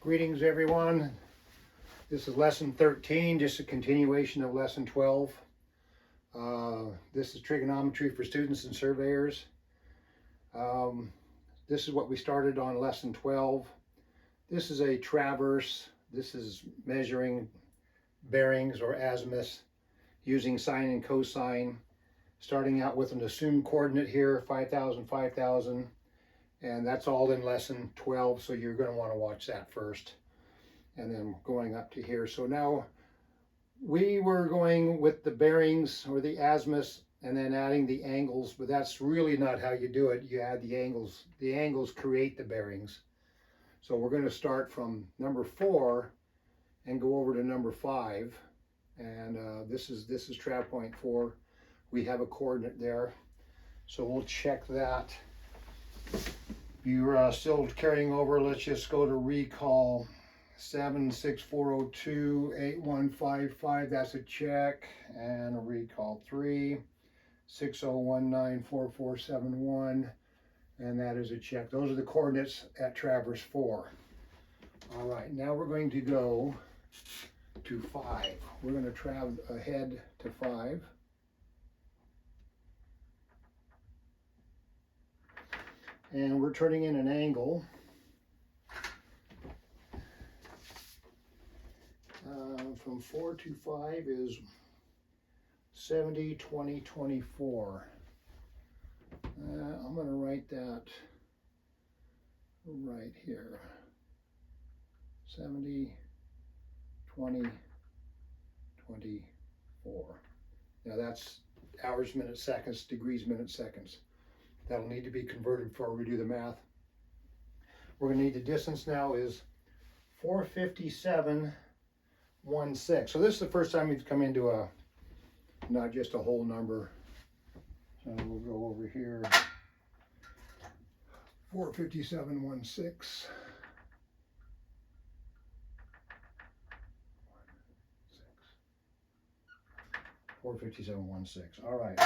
Greetings everyone. This is lesson 13, just a continuation of lesson 12. This is trigonometry for students and surveyors. This is what we started on lesson 12. This is a traverse. This is measuring bearings or azimuths using sine and cosine. Starting out with an assumed coordinate here, 5,000, 5,000. And that's all in lesson 12, so you're going to want to watch that first. And then going up to here. So now we were going with the bearings or the azimuths and then adding the angles, but that's really not how you do it. You add the angles. The angles create the bearings. So we're going to start from number 4 and go over to number 5. And this is trav point 4. We have a coordinate there. So we'll check that. If you're still carrying over, let's just go to recall 764028155. That's a check. And a recall 360194471. And that is a check. Those are the coordinates at traverse 4. All right, now we're going to go to 5. We're going to travel ahead to 5. And we're turning in an angle. From 4 to 5 is 70, 20, 24. I'm going to write that right here. 70, 20, 24. Now that's hours, minutes, seconds, degrees, minutes, seconds. That'll need to be converted before we do the math. We're going to need the distance now is 457.16. So this is the first time we've come into a, not just a whole number. So we'll go over here. 457.16. 457.16. All right.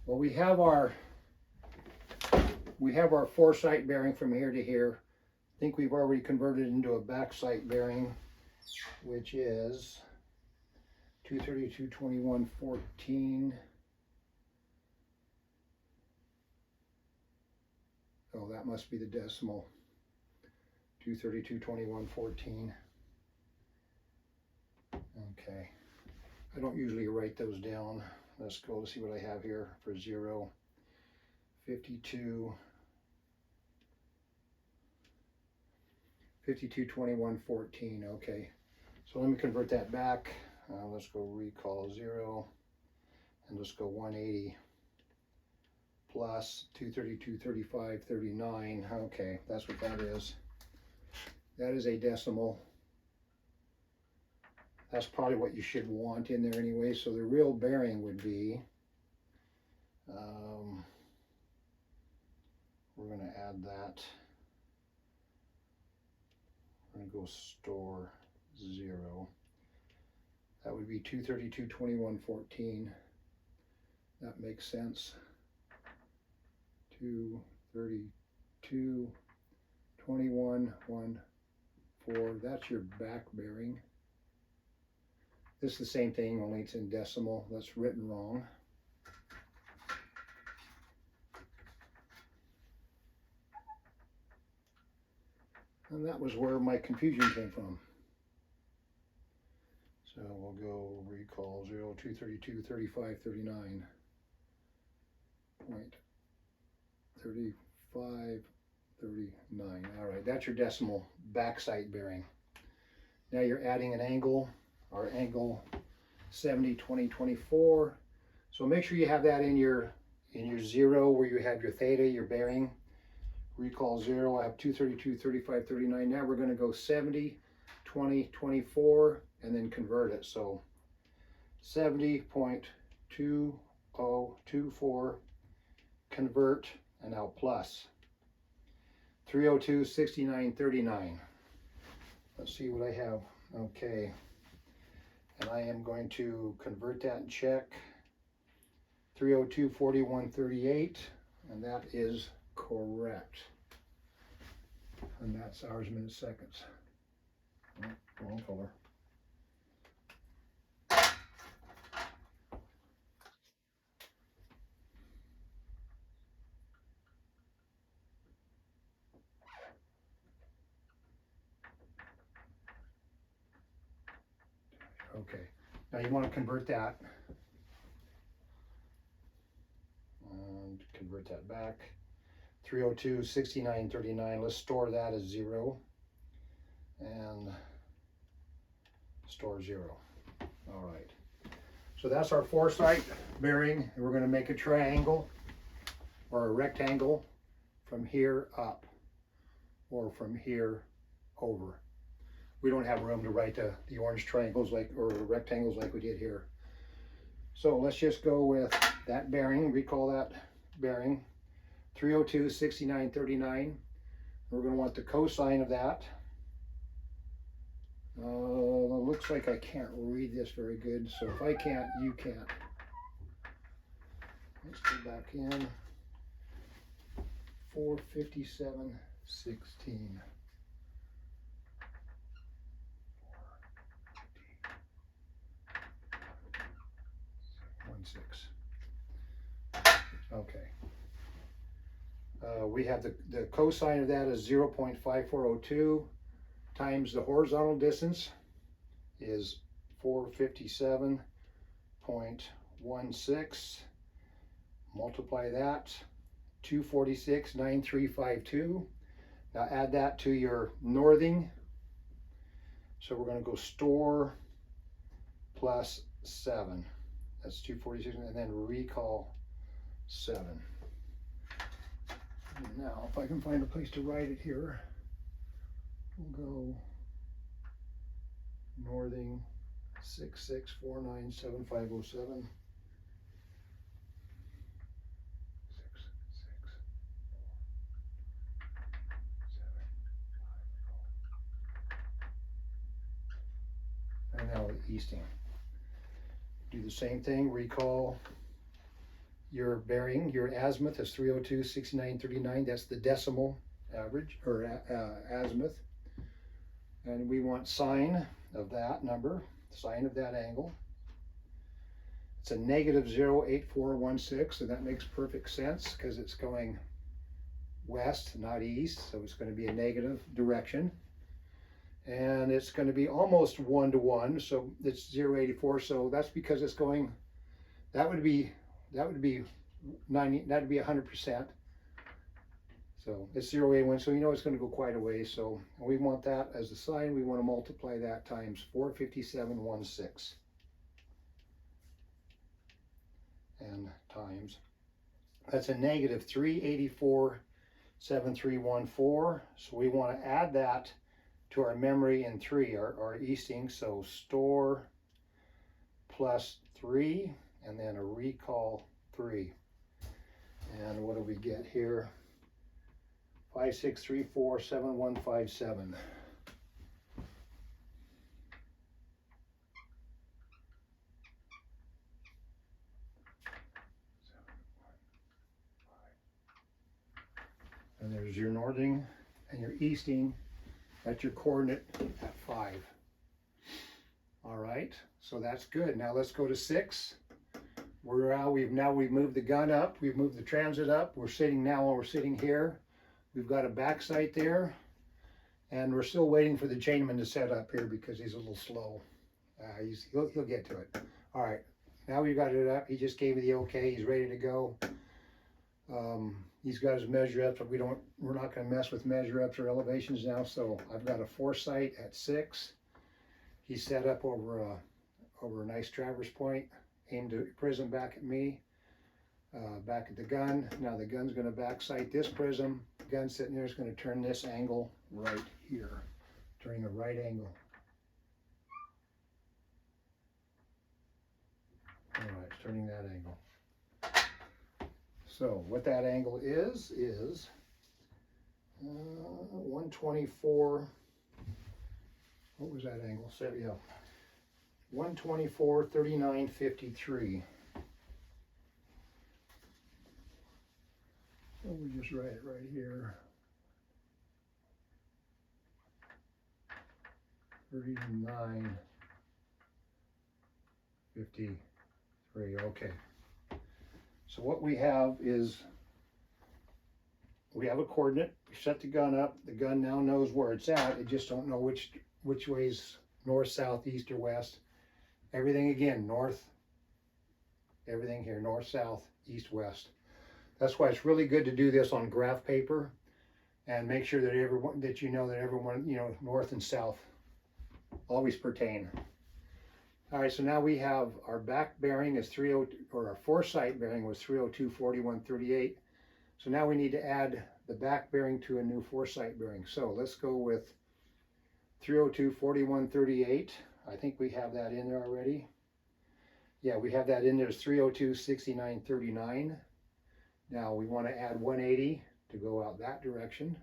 Well, we have our foresight bearing from here to here. I think we've already converted into a backsight bearing, which is 232.21.14. Oh, that must be the decimal. 232.21.14. Okay. I don't usually write those down. Let's go to see what I have here for 0. 52. 52.21.14. Okay. So let me convert that back. Let's go recall 0. And let's go 180 plus 232.35.39. Okay, that's what that is. That is a decimal. That's probably what you should want in there anyway. So the real bearing would be, we're going to add that. We're going to go store 0. That would be 232.21.14. That makes sense. 232.21.14. That's your back bearing. This is the same thing, only it's in decimal. That's written wrong. And that was where my confusion came from. So we'll go recall 0, 232.35.39.35.39. All right, that's your decimal backsight bearing. Now you're adding an angle. Our angle 70, 20, 24. So make sure you have that in your 0 where you have your theta, your bearing. Recall 0, I have 232.35.39. Now we're going to go 70, 20, 24 and then convert it. So 70.2024 convert and now plus 302.69.39. Let's see what I have. Okay. And I am going to convert that and check. 302.41.38, and that is correct. And that's hours, minutes, seconds. Oh, wrong color. Okay, now you want to convert that and convert that back. 302, 69, 39. Let's store that as 0 and store 0. All right. So that's our foresight bearing, and we're going to make a triangle or a rectangle from here up or from here over. We don't have room to write the orange triangles or rectangles like we did here. So let's just go with that bearing. Recall that bearing, 302, 69, 39. We're going to want the cosine of that. It looks like I can't read this very good, so if I can't, you can't. Let's go back in. 457, 16. 16. Okay. We have the cosine of that is 0.5402 times the horizontal distance is 457.16. Multiply that, 246.9352. Now add that to your northing. So we're going to go store plus 7. That's 246, and then recall 7. Now, if I can find a place to write it here, we'll go northing 66497507. 6649750. And now the easting. Do the same thing, recall your bearing, your azimuth is 302, 69, 39. That's the decimal average, or azimuth. And we want sine of that number, sine of that angle. It's a negative 0.8416, and that makes perfect sense because it's going west, not east, so it's going to be a negative direction. And it's going to be almost 1-to-1, so it's 0.84, so that's because it's going, that would be 90, that'd be 100%. So it's 0.81, so you know it's going to go quite a ways. So we want that as the sine. We want to multiply that times 457.16 and times. That's a negative 384.7314. So we want to add that to our memory in 3, our easting. So store plus 3 and then a recall 3. And what do we get here? 56347157. And there's your northing and your easting. That's your coordinate at 5. All right, so that's good. Now let's go to 6. We've moved the gun up. We've moved the transit up. We're sitting here. We've got a backsight there, and we're still waiting for the chainman to set up here because he's a little slow. He'll get to it. All right, now we've got it up. He just gave me the okay. He's ready to go. He's got his measure ups, but we're not going to mess with measure ups or elevations now. So I've got a foresight at 6. He's set up over a nice traverse point, aimed a prism back at me. Back at the gun. Now the gun's going to backsight this prism. The gun sitting there is going to turn this angle right here, turning a right angle. All right, it's turning that angle. So what that angle is 124. What was that angle? So yeah, 124.3953. So we just write it right here. 39.53. Okay. So what we have is, we have a coordinate. We set the gun up. The gun now knows where it's at. It just don't know which way is north, south, east, or west. Everything again, north. Everything here, north, south, east, west. That's why it's really good to do this on graph paper, and make sure that everyone, north and south always pertain. All right, so now we have our back bearing is 30, or our foresight bearing was 302, 41, 38. So now we need to add the back bearing to a new foresight bearing. So let's go with 302, 41, 38. I think we have that in there already. Yeah, we have that in there. It's 302, 69, 39. Now we want to add 180 to go out that direction.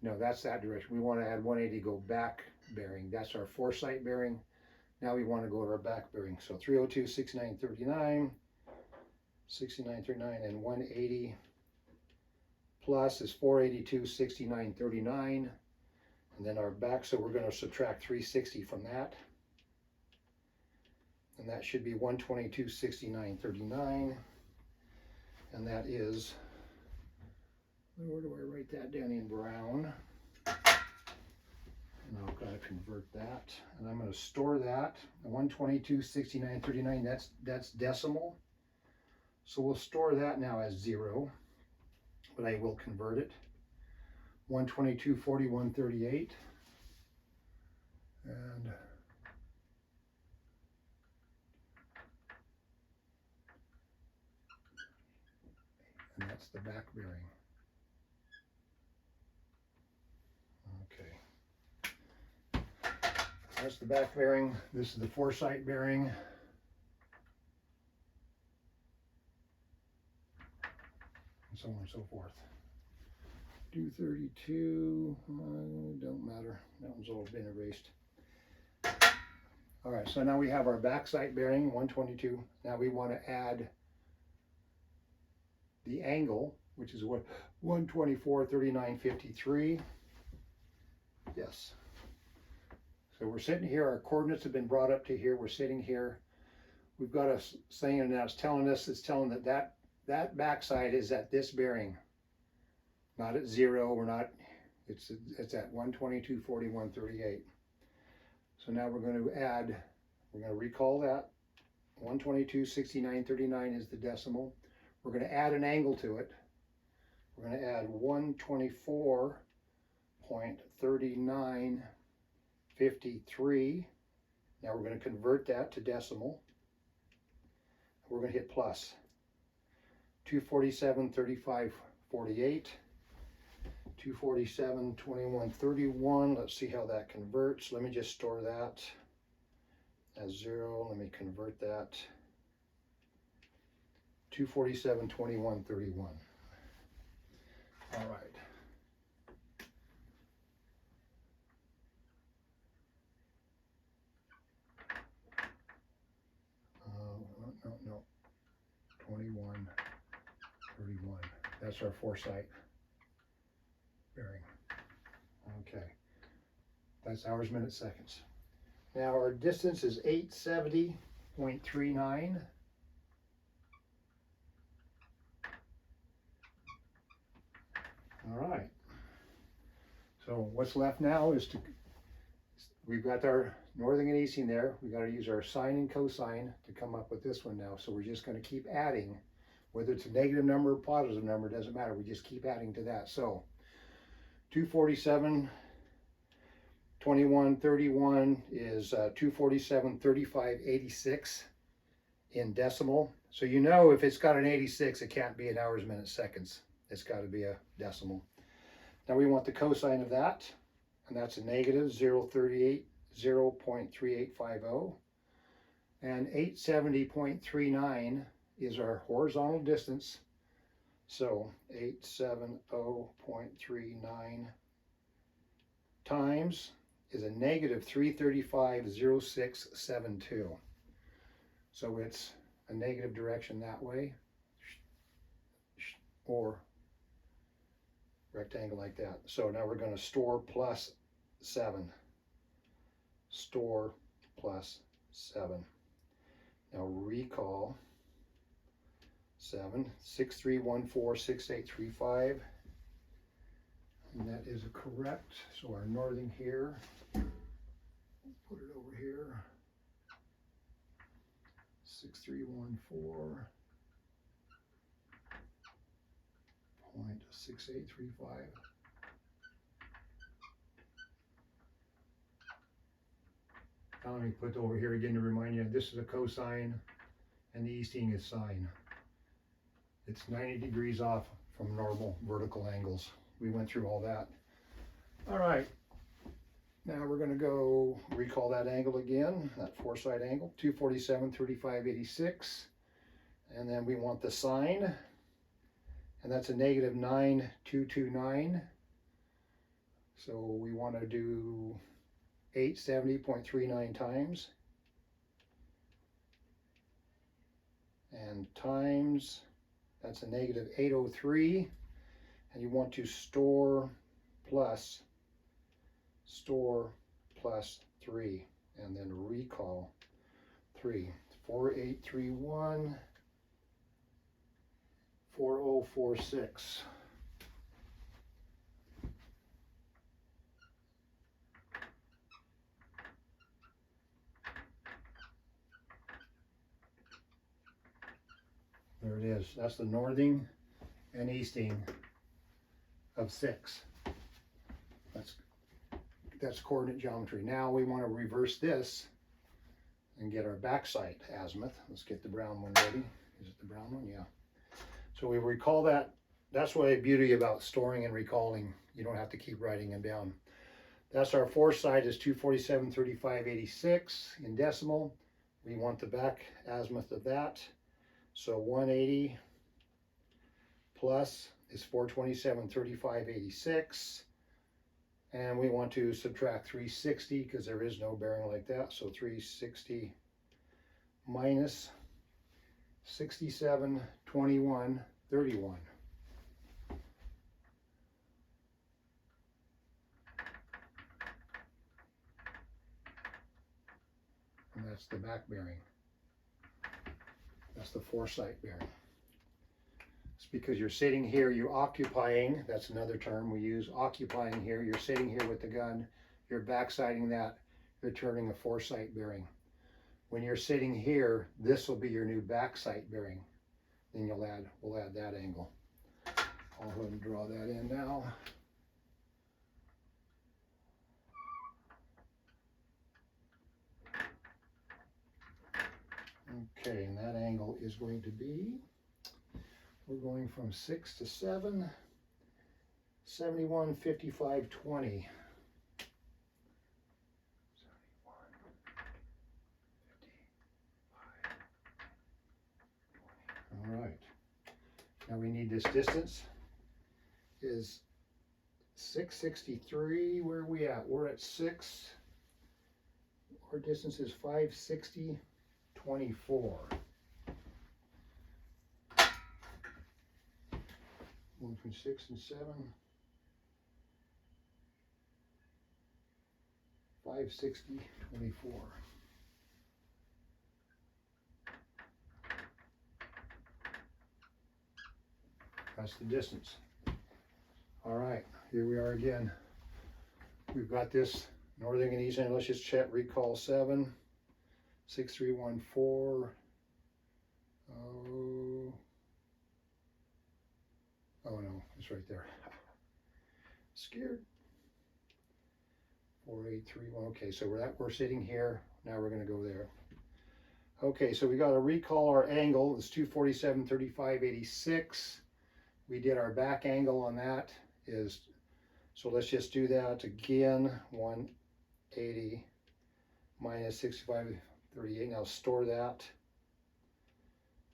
No, that's that direction. We want to add 180 to go back bearing. That's our foresight bearing. Now we want to go to our back bearing. So 302, 69, 39, 69, 39, and 180 plus is 482, 69, 39. And then our back, so we're going to subtract 360 from that. And that should be 122, 69, 39. And that is, where do I write that down in brown? And I've got to convert that. And I'm going to store that. 122, 69, 39, that's decimal. So we'll store that now as 0, but I will convert it. 122, 41, 38. And that's the back bearing. Okay. That's the back bearing. This is the foresight bearing. And so on and so forth. 232, don't matter. That one's all been erased. All right, so now we have our backsight bearing, 122. Now we want to add the angle, which is what, 124, 39, 53. Yes. So we're sitting here, our coordinates have been brought up to here, we're sitting here. We've got a saying, and now it's telling that backside is at this bearing. Not at 0, we're not, it's at 122, 41, 38. So now we're going to add, we're going to recall that 122, 69, 39 is the decimal. We're going to add an angle to it. We're going to add 124.3953. Now we're going to convert that to decimal. We're going to hit plus. 247, 35, 48. 247, 21, 31. Let's see how that converts. Let me just store that as 0. Let me convert that. 247, 21, 31. All right. No. 21, 31. That's our foresight bearing. Okay. That's hours, minutes, seconds. Now our distance is 870.39. All right. So what's left now is we've got our northing and easting there. We got to use our sine and cosine to come up with this one now. So we're just going to keep adding, whether it's a negative number or positive number, doesn't matter. We just keep adding to that. So 247, 21, 31 is 247, 35, 86 in decimal. So you know if it's got an 86, it can't be in hours, minutes, seconds. It's got to be a decimal. Now we want the cosine of that, and that's a negative 0.3850. And 870.39 is our horizontal distance. So 870.39 times is a negative 335.0672. So it's a negative direction that way, or rectangle like that. So now we're going to store plus 7. Store plus 7. Now recall 7, 6, 3, 1, 4, 6, 8, 3, 5. And that is correct. So our northing here, put it over here. 6, 3, 1, 4. Point 6, 8, 3, 5. Now let me put over here again to remind you, this is a cosine and the easting is sine. It's 90 degrees off from normal vertical angles. We went through all that. All right, now we're going to go recall that angle again, that foresight angle, 247, 35, 86. And then we want the sine, and that's a negative 9,229. So we want to do 870.39 times. And times, that's a negative 803. And you want to store plus 3. And then recall 3. 4831. 4046. There it is. That's the northing and easting of 6. That's coordinate geometry. Now we want to reverse this and get our backsight azimuth. Let's get the brown one ready. Is it the brown one? Yeah. So we recall that. That's the beauty about storing and recalling. You don't have to keep writing them down. That's our foresight is 247, 35, 86 in decimal. We want the back azimuth of that. So 180 plus is 427, 35, 86. And we want to subtract 360 because there is no bearing like that. So 360 minus 67, 21, 31. And that's the back bearing. That's the foresight bearing. It's because you're sitting here, you're occupying, that's another term we use, occupying here. You're sitting here with the gun, you're backsighting that, you're turning a foresight bearing. When you're sitting here, this will be your new backsight bearing. Then we'll add that angle. I'll go ahead and draw that in now. Okay, and that angle is going to be, we're going from 6 to 7, 71, 55, 20. 71, 55, 20. All right. Now we need this distance is 663. Where are we at? We're at 6. Our distance is 560, 24. Going from 6 and 7. 560, 24. That's the distance. All right, here we are again. We've got this northern and eastern. Let's just check recall 7, 6314. Oh no, it's right there. Scared. 4831. Okay, so we're sitting here. Now we're going to go there. Okay, so we got to recall our angle. It's 247, 35, 86. We did our back angle on that is, so let's just do that again. 180 minus 65, 38. Now store that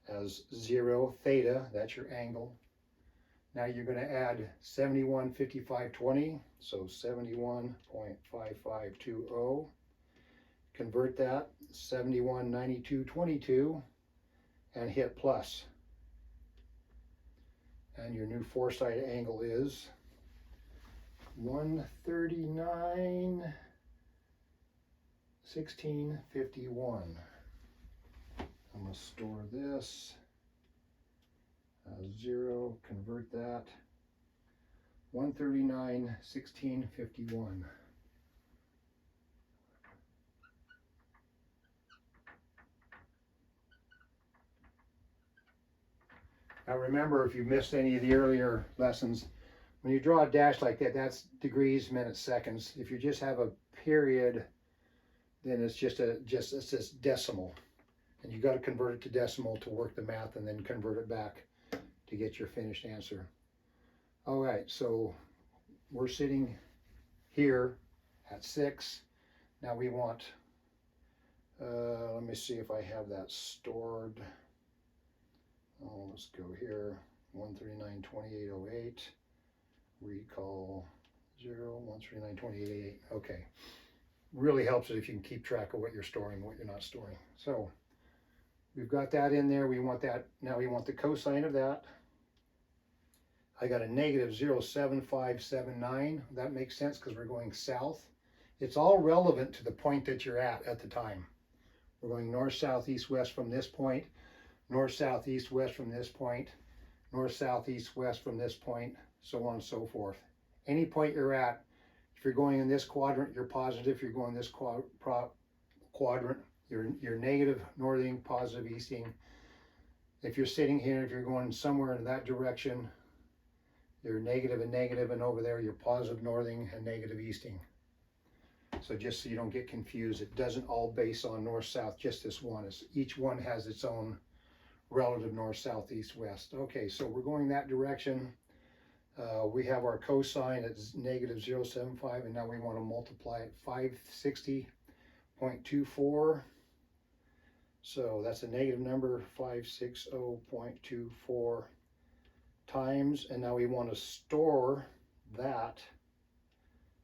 as 0 theta. That's your angle. Now you're going to add 71, 55, 20. So 71.5520. Convert that 71, 92, 22 and hit plus. And your new foresight angle is 139, 1651. I'm going to store this. 0, convert that. 139, 1651. Now remember, if you missed any of the earlier lessons, when you draw a dash like that, that's degrees, minutes, seconds. If you just have a period, then it's just decimal. And you got to convert it to decimal to work the math and then convert it back to get your finished answer. All right, so we're sitting here at 6. Now we want, let me see if I have that stored. Oh, let's go here, 139.2808, recall 0, 139.2888. Okay, really helps it if you can keep track of what you're storing, what you're not storing. So we've got that in there. We want that. Now we want the cosine of that. I got a negative 0.7579. That makes sense because we're going south. It's all relevant to the point that you're at the time. We're going north, south, east, west from this point. North, south, east, west from this point, north, south, east, west from this point, so on and so forth. Any point you're at, if you're going in this quadrant, you're positive. If you're going this quadrant, you're negative, northing, positive, easting. If you're sitting here, if you're going somewhere in that direction, you're negative, and over there, you're positive, northing, and negative, easting. So just so you don't get confused, it doesn't all base on north, south, just this one. Each one has its own relative north, south, east, west. Okay, so we're going that direction. We have our cosine at negative 0.75, and now we want to multiply it 560.24. So that's a negative number, 560.24 times, and now we want to store that,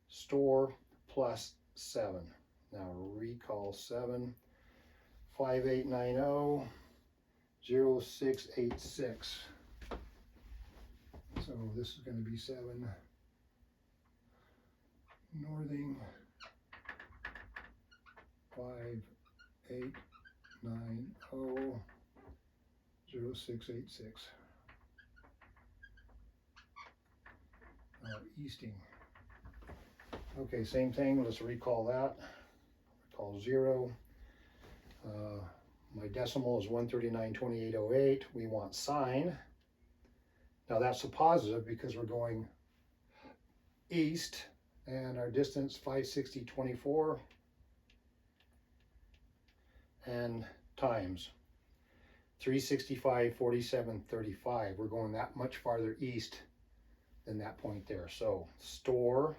store plus 7. Now recall 7, 5890. 0686. So this is going to be 7 northing 5890 0686. Easting. Okay, same thing. Let's recall that. Recall 0. My decimal is 139.2808. We want sine. Now that's a positive because we're going east, and our distance 560.24, and times 365.4735. We're going that much farther east than that point there. So store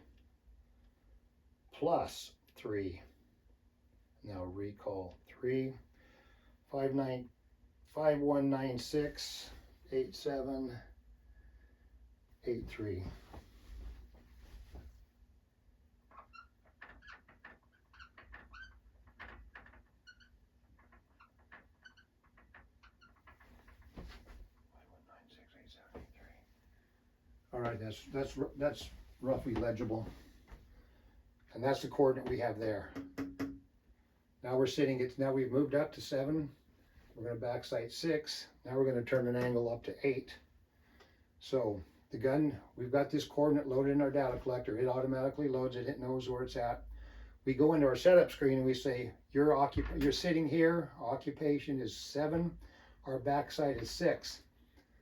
plus 3. Now recall 3. 5196 8783. All right, that's roughly legible, and that's the coordinate we have there. Now we're sitting at, now we've moved up to 7. We're going to backsight 6. Now we're going to turn an angle up to 8. So the gun, we've got this coordinate loaded in our data collector. It automatically loads it. It knows where it's at. We go into our setup screen and we say, you're sitting here. Occupation is 7. Our backsight is 6.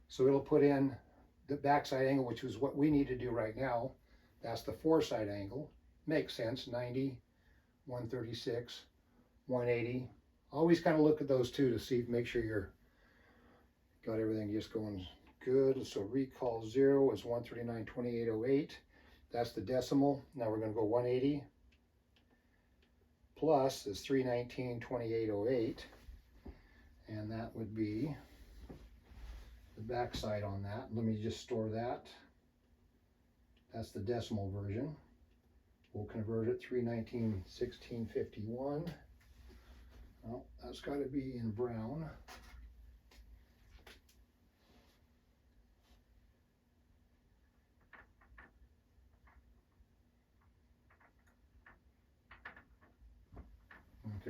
So it'll put in the backsight angle, which is what we need to do right now. That's the foresight angle. Makes sense. 90, 136, 180. Always kind of look at those two to see, make sure you're got everything just going good. So recall 0 is 139.2808. That's the decimal. Now we're going to go 180 plus is 319.2808, and that would be the backside on that. Let me just store that. That's the decimal version. We'll convert it 319.1651. Well, that's got to be in brown.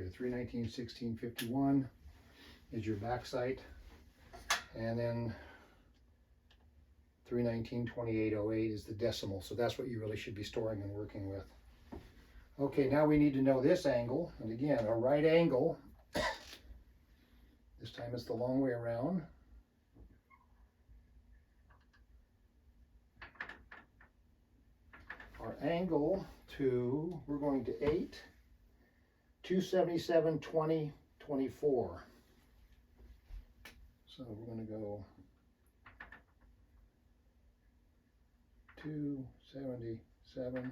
here, 319.16.51 is your backsight, and then 319.28.08 is the decimal. So that's what you really should be storing and working with. Okay, now we need to know this angle, and again, a right angle, this time it's the long way around. Our angle to, we're going to 8, 277, 20, 24. So we're going to go 277,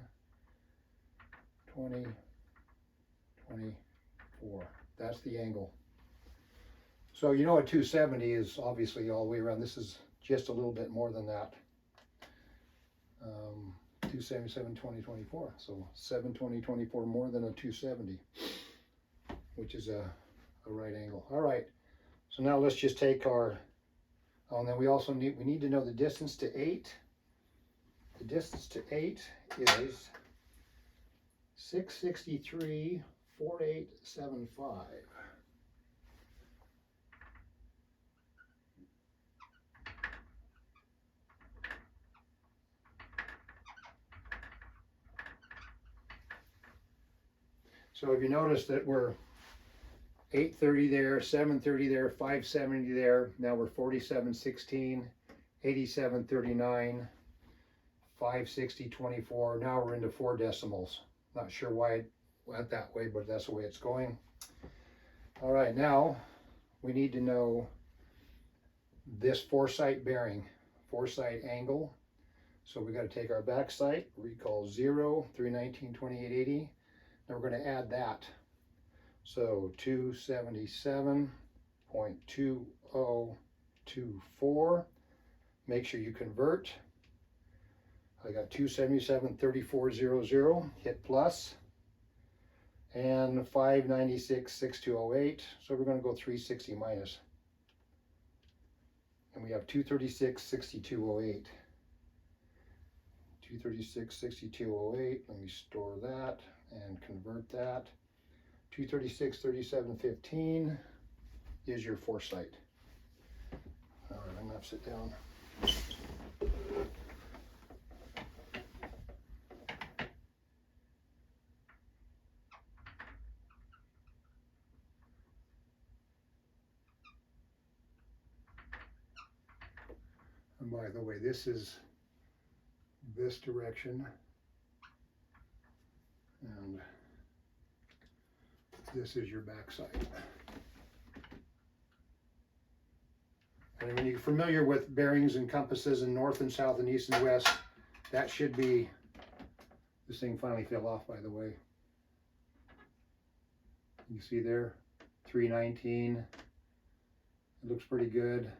20, 24. That's the angle. So you know what 270 is obviously all the way around. This is just a little bit more than that. 277, 20, 24. So 7, 20, 24 more than a 270, which is a right angle. All right. So now let's just take our, oh, and then we also need to know the distance to 8. The distance to 8 is 663.4875. So if you notice that we're 830 there, 730 there, 570 there, now we're 4716, 8739, 560.24. Now we're into 4 decimals. Not sure why it went that way, but that's the way it's going. All right, now we need to know this foresight bearing, foresight angle. So we got to take our backsight, recall 0, 319.28.80. Now we're going to add that. So 277.2024. Make sure you convert. I got 277.3400. Hit plus. And 596.6208. So we're going to go 360 minus. And we have 236.6208. 236.6208. Let me store that and convert that. 236.3715 is your foresight. All right, I'm gonna have to sit down. And by the way, this is this direction, and this is your backside. And when you're familiar with bearings and compasses and north and south and east and west, that should be, this thing finally fell off, by the way. You see there, 319. It looks pretty good.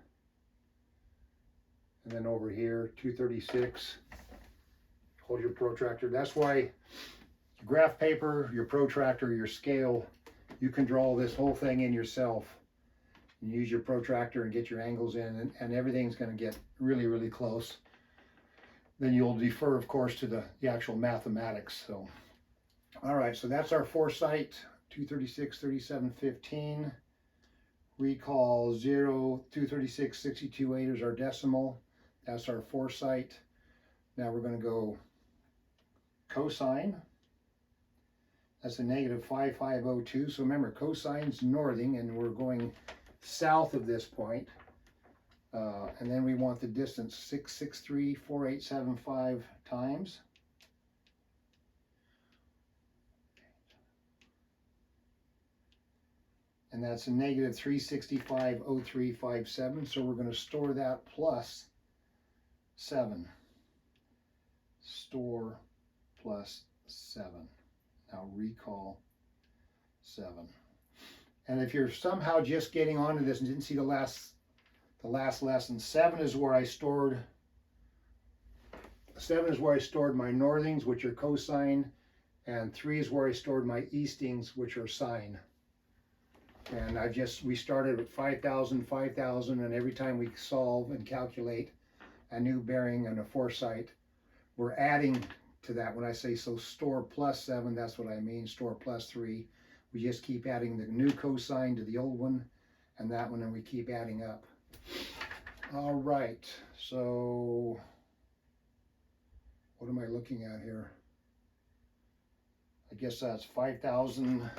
And then over here, 236. Hold your protractor. That's why your graph paper, your protractor, your scale, you can draw this whole thing in yourself and use your protractor and get your angles in, and everything's going to get really, really close. Then you'll defer, of course, to the actual mathematics. So, all right, so that's our foresight, 236.3715. Recall 0, 236.62.8 is our decimal. That's our foresight. Now we're going to go cosine. That's a negative 5502. So remember, cosine's northing, and we're going south of this point. And then we want the distance 663.4875 times. And that's a negative 365.0357. So we're going to store that plus 7. Store plus 7. Now recall 7. And if you're somehow just getting onto this and didn't see the last lesson, 7 is where I stored my northings, which are cosine, and 3 is where I stored my eastings, which are sine. And we started with 5,000, 5,000, and every time we solve and calculate a new bearing and a foresight, we're adding to that. When I say so store plus 7, that's what I mean. Store plus 3, We just keep adding the new cosine to the old one and that one, and we keep adding up. All right, so what am I looking at here? I guess that's 5,000.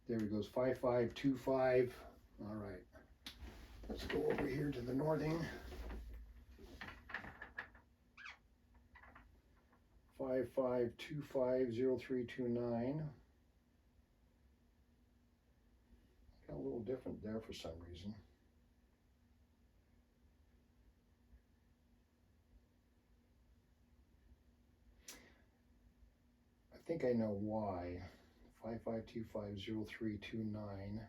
There it goes, 5525. All right, let's go over here to the northing. 55250329. Got a little different there for some reason. I think I know why. 55250329.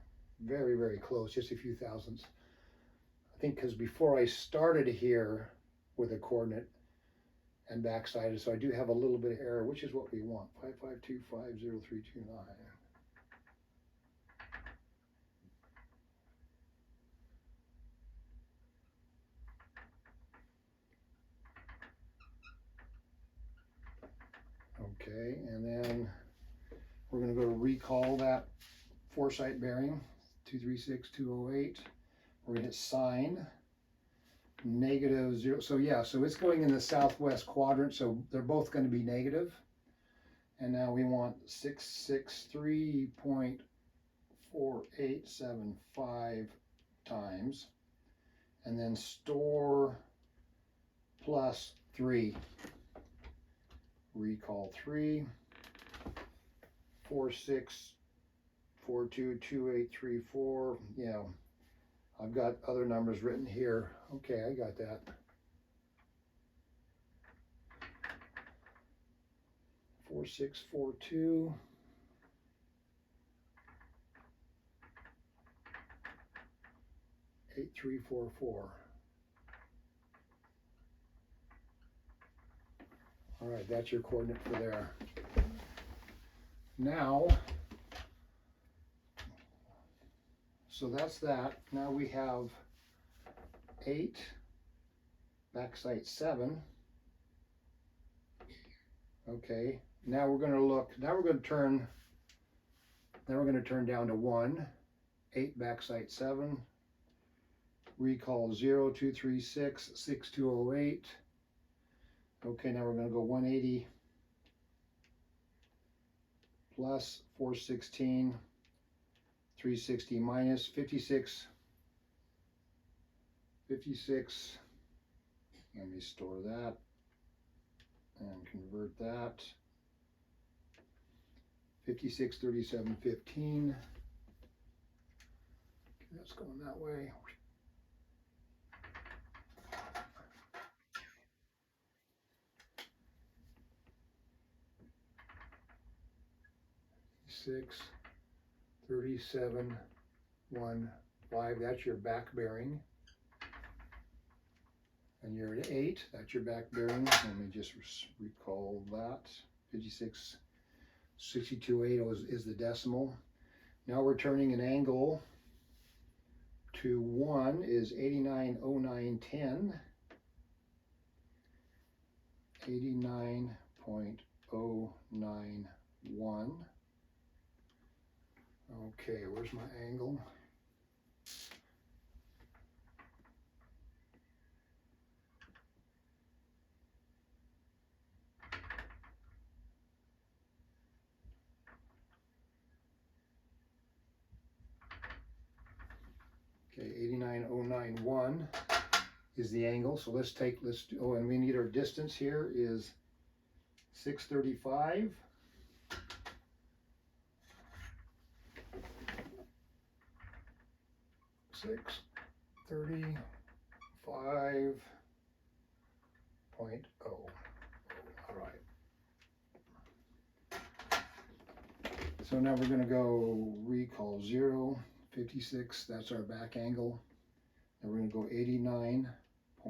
Very, very close, just a few thousandths. I think because before I started here with a coordinate and backsighted, so I do have a little bit of error, which is what we want. 55250329. Okay, and then we're going to go recall that foresight bearing, 236208. We're going to hit sine, -0. So yeah, so it's going in the southwest quadrant, so they're both going to be negative. And now we want 663.4875 times, and then store plus 3. Recall 3, 46422834. Yeah, I've got other numbers written here. Okay, I got that. 4642. 8344. All right, that's your coordinate for there. Now, so that's that. Now we have 8, backsight 7. Okay, now we're going to look, now we're going to turn down to 1, 8, backsight 7. Recall 0, 2, 3, 6, 6, 2, 0, 8. Okay, now we're going to go 180 plus 416, 360 minus 56. Let me store that and convert that. 56, 37, 15. Okay, that's going that way. 6, 37, 1, 5. That's your back bearing. And you're at 8. That's your back bearing. Let me just recall that. 56, 62.8 is the decimal. Now we're turning an angle to 1 is 89.0910. 89.091. Okay, where's my angle? Okay, 89.091 is the angle. So let's do, oh, and we need our distance here is 635. 635.0. All right. So now we're going to go recall 0, 56. That's our back angle. Now we're going to go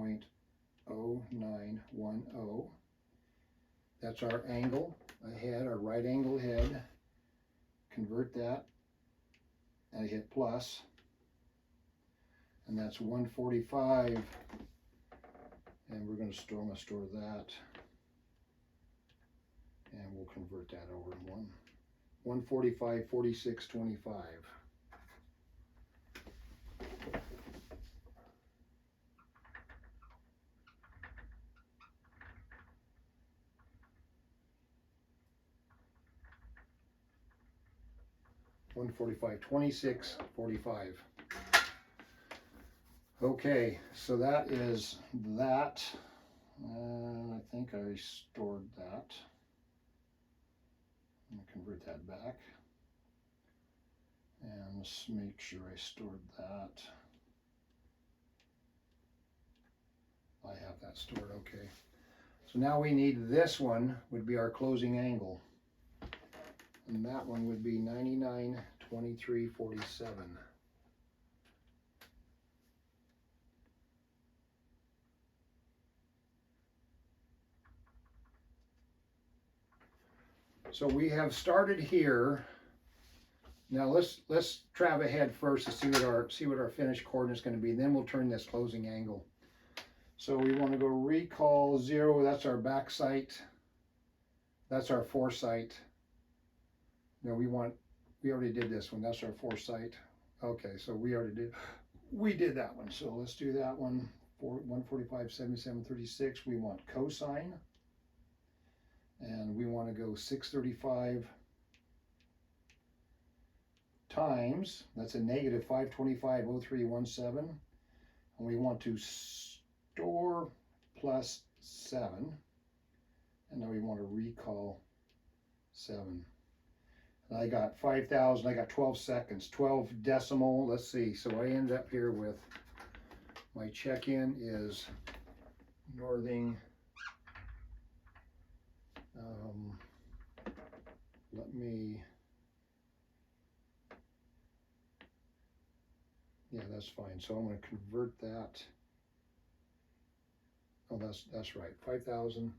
89.0910. That's our angle ahead, our right angle head. Convert that. I hit plus. And that's 145, and we're going to store that, and we'll convert that over to 1. 145, 46, 25. $145, 26, 45. Okay, so that is that. And I think I stored that. I'm going to convert that back. And let's make sure I stored that. I have that stored, okay. So now we need this one, would be our closing angle. And that one would be 99, 23, 47. So we have started here. Now let's trav ahead first to see what our finished coordinate is going to be. Then we'll turn this closing angle. So we want to go recall 0. That's our backsight. That's our foresight. No, we already did this one. That's our foresight. Okay, so we did that one. So let's do that one. 145, 77, 36. We want cosine. And we want to go 635 times, that's a negative 525.0317. And we want to store plus 7. And then we want to recall 7. And I got 5,000, I got 12 seconds, 12 decimal, let's see. So I end up here with, my check-in is northing, let me, yeah, that's fine. So I'm going to convert that. Oh, that's right. 5,000.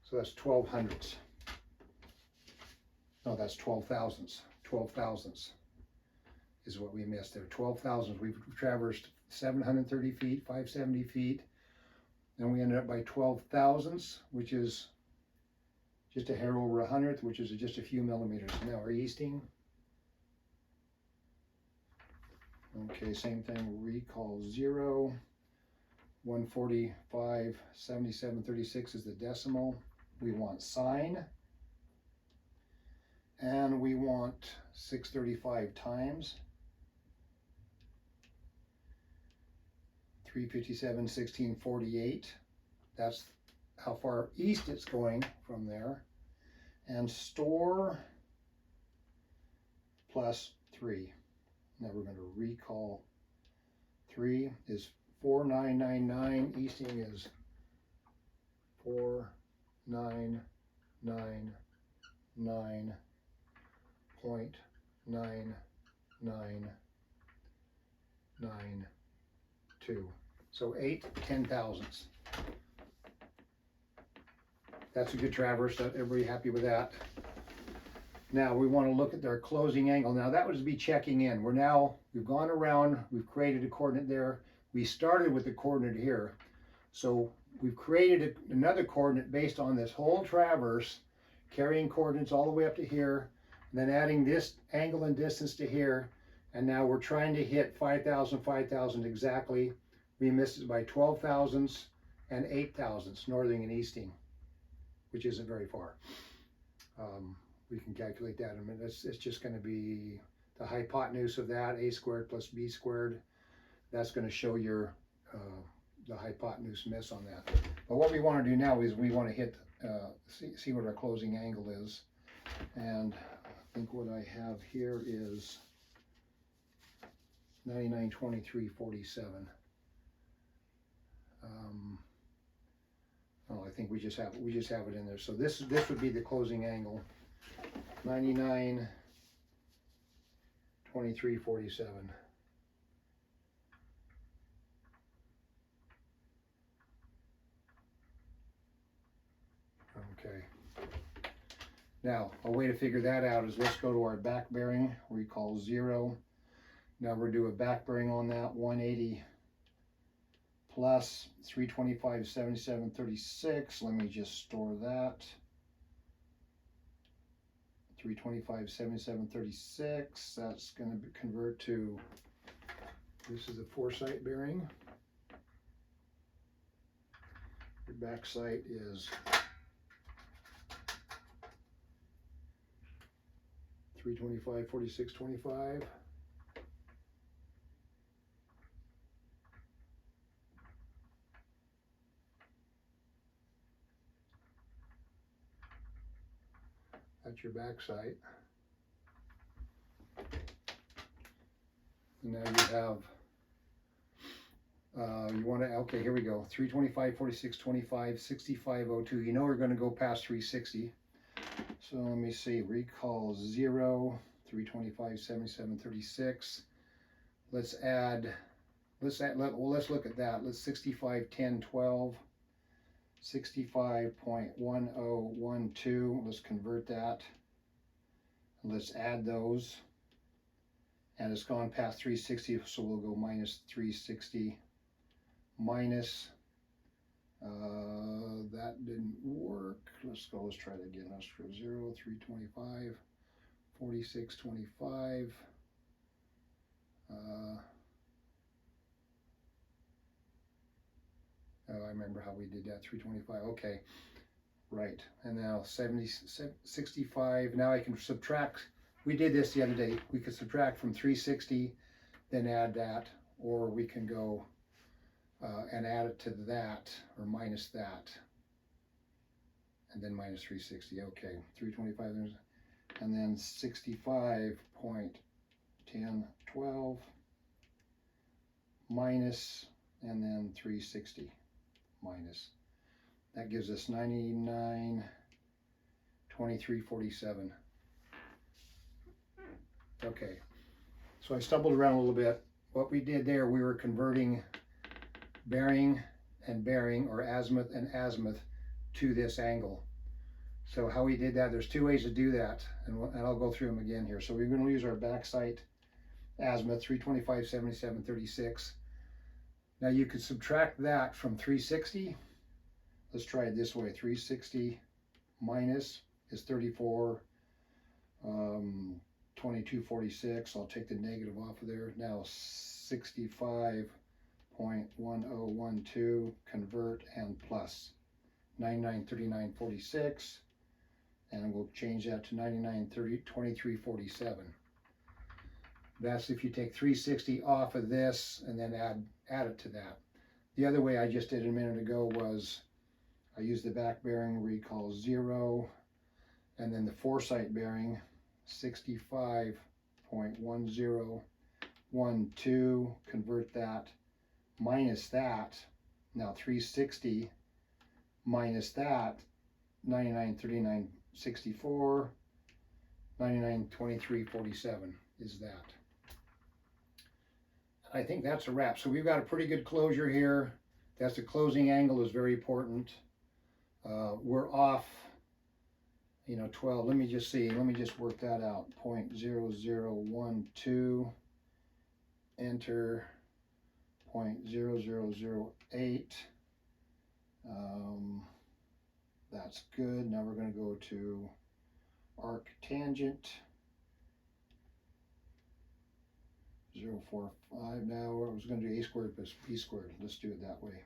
So that's 12 hundredths. No, that's 12 thousandths. 12 thousandths is what we missed there. 12 thousandths. We've traversed 730 feet, 570 feet. And we ended up by 12 thousandths, which is just a hair over a hundredth, which is just a few millimeters. Now our easting. Okay, same thing. Recall 0. 145, 77, 36 is the decimal. We want sine. And we want 635 times 357, 1648. That's how far east it's going from there. And store plus 3. Now we're going to recall 3 is 4999. Easting is 4999.9992. So 8 10,000ths. That's a good traverse. Everybody happy with that? Now we want to look at their closing angle. Now that would be checking in. We've gone around, we've created a coordinate there. We started with the coordinate here. So we've created another coordinate based on this whole traverse, carrying coordinates all the way up to here, and then adding this angle and distance to here. And now we're trying to hit 5,000, 5,000 exactly. We missed it by 12 thousandths and 8 thousandths, northing and easting, which isn't very far. We can calculate that in a minute. It's just going to be the hypotenuse of that, a squared plus b squared. That's going to show your the hypotenuse miss on that. But what we want to do now is we want to hit, see what our closing angle is. And I think what I have here is 99, 23, 47. Oh, I think we just have it in there. So this would be the closing angle. 99, 23, 47. Okay. Now, a way to figure that out is let's go to our back bearing. We call 0. Now we're do a back bearing on that, 180 plus 325, 77, 36. Let me just store that. 325, 77, 36. That's going to convert to, this is a foresight bearing. Your back sight is 325, 46, 25. That's your back sight. And now you have, you want to, okay, here we go. 325, 46, 25, 6502. You know we're going to go past 360. So let me see, recall 0, 325, 77, 36. Let's look at that. Let's 65, 10, 12, 65.1012. Let's convert that. Let's add those. And it's gone past 360, so we'll go minus 360 minus, that didn't work. Let's try it again. Let's go 0, 325, 46, 25. Oh, I remember how we did that, 325, okay. Right, and now 65, now I can subtract. We did this the other day. We could subtract from 360, then add that, or we can go and add it to that, or minus that, and then minus 360. Okay, 325, and then 65.1012 minus, and then 360 minus. That gives us 99.2347. Okay, so I stumbled around a little bit. What we did there, we were converting bearing and bearing, or azimuth and azimuth, to this angle. So how we did that, there's two ways to do that, and I'll go through them again here. So we're going to use our back sight azimuth, 325, 77, 36. Now you could subtract that from 360. Let's try it this way. 360 minus is 34, 2246. I'll take the negative off of there. Now 65.1012, convert, and plus 9939.46, and we'll change that to 9923.47. That's if you take 360 off of this and then add it to that. The other way I just did a minute ago was I used the back bearing, recall 0, and then the foresight bearing, 65.1012, convert that, minus that, now 360 minus that, 9939.64, 9923.47 is that. I think that's a wrap. So we've got a pretty good closure here. That's the closing angle is very important. We're off, 12. Let me just see. Let me just work that out. 0.0012. Enter. 0.0008. That's good. Now we're going to go to arc tangent. 0.45. Now I was going to do a squared plus b squared. Let's do it that way.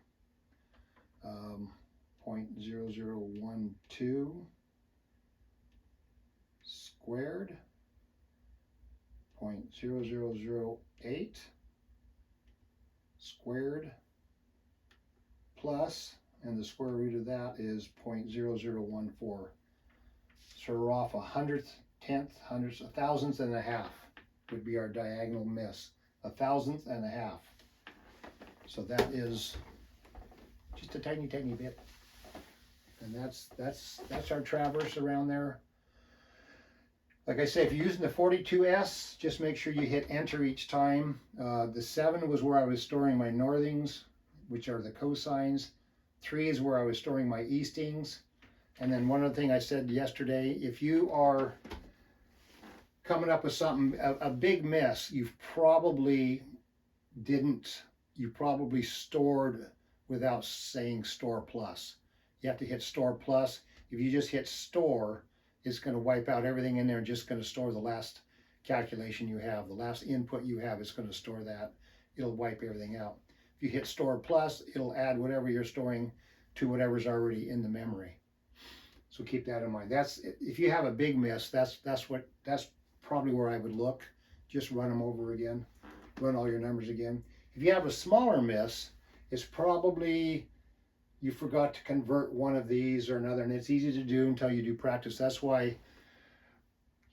0.0012 squared. 0.0008 squared plus, and the square root of that is 0.0014. So we're off 100th, 10th, 100th, 1,000th and a half would be our diagonal miss. 1,000th and a half. So that is just a tiny, tiny bit. And that's our traverse around there. Like I say, if you're using the 42S, just make sure you hit enter each time. The 7 was where I was storing my northings, which are the cosines. 3 is where I was storing my eastings. And then one other thing I said yesterday, if you are coming up with something, a big miss, you probably stored without saying store plus. You have to hit store plus. If you just hit store, it's going to wipe out everything in there and just going to store the last calculation you have. The last input you have is going to store that. It'll wipe everything out. If you hit store plus, it'll add whatever you're storing to whatever's already in the memory. So keep that in mind. That's, if you have a big miss, that's probably where I would look. Just run them over again. Run all your numbers again. If you have a smaller miss, it's probably you forgot to convert one of these or another, and it's easy to do until you do practice. That's why,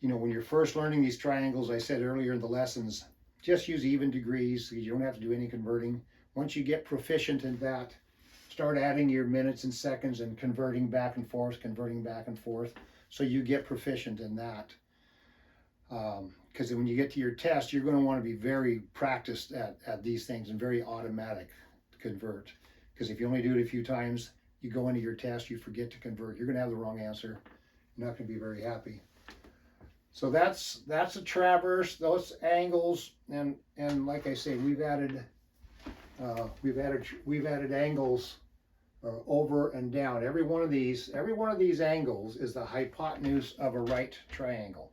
you know, when you're first learning these triangles, I said earlier in the lessons, just use even degrees so you don't have to do any converting. Once you get proficient in that, start adding your minutes and seconds and converting back and forth, so you get proficient in that. Because when you get to your test, you're going to want to be very practiced at these things and very automatic to convert. Because if you only do it a few times, you go into your test, you forget to convert, you're going to have the wrong answer. You're not going to be very happy. So that's a traverse, those angles, and like I say, we've added angles over and down. Every one of these angles is the hypotenuse of a right triangle.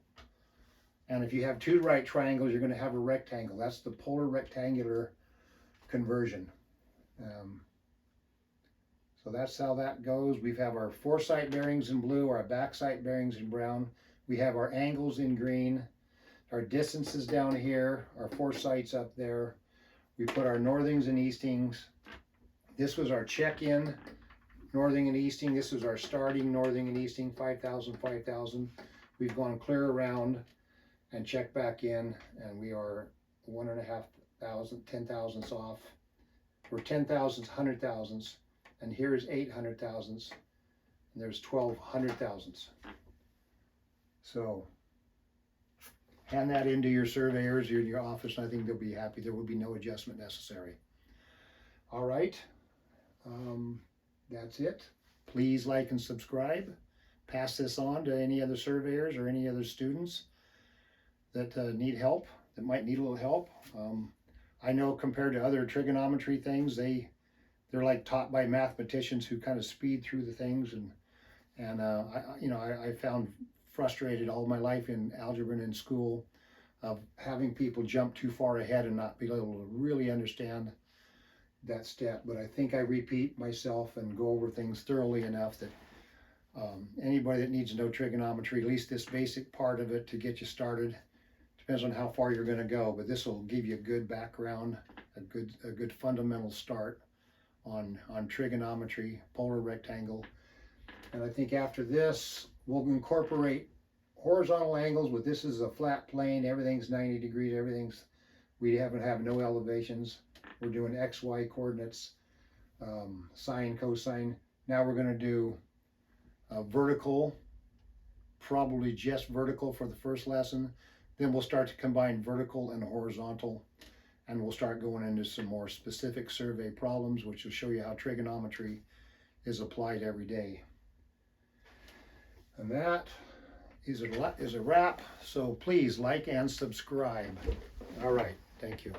And if you have two right triangles, you're going to have a rectangle. That's the polar rectangular conversion. So that's how that goes. We have our foresight bearings in blue, our backsight bearings in brown. We have our angles in green, our distances down here, our foresights up there. We put our northings and eastings. This was our check-in, northing and easting. This was our starting northing and easting, 5,000, 5,000. We've gone clear around and check back in, and we are 1,500, 10 thousandths off. We're 10 thousandths, 100 thousandths, and here's 800 thousandths, and there's 1,200 thousandths. So hand that into your surveyors or in your office, and I think they'll be happy. There will be no adjustment necessary. All right, that's it. Please like and subscribe. Pass this on to any other surveyors or any other students that need help, that might need a little help. I know compared to other trigonometry things, they're like taught by mathematicians who kind of speed through the things, and I found frustrated all my life in algebra and in school of having people jump too far ahead and not be able to really understand that step. But I think I repeat myself and go over things thoroughly enough that anybody that needs to know trigonometry, at least this basic part of it to get you started, depends on how far you're going to go, but this will give you a good background, a good fundamental start on trigonometry, polar rectangle. And I think after this, we'll incorporate horizontal angles. With this is a flat plane, everything's 90 degrees, we have no elevations. We're doing X, Y coordinates, sine, cosine. Now we're going to do vertical, probably just vertical for the first lesson. Then we'll start to combine vertical and horizontal, and we'll start going into some more specific survey problems, which will show you how trigonometry is applied every day. And that is a wrap. So please like and subscribe. All right, thank you.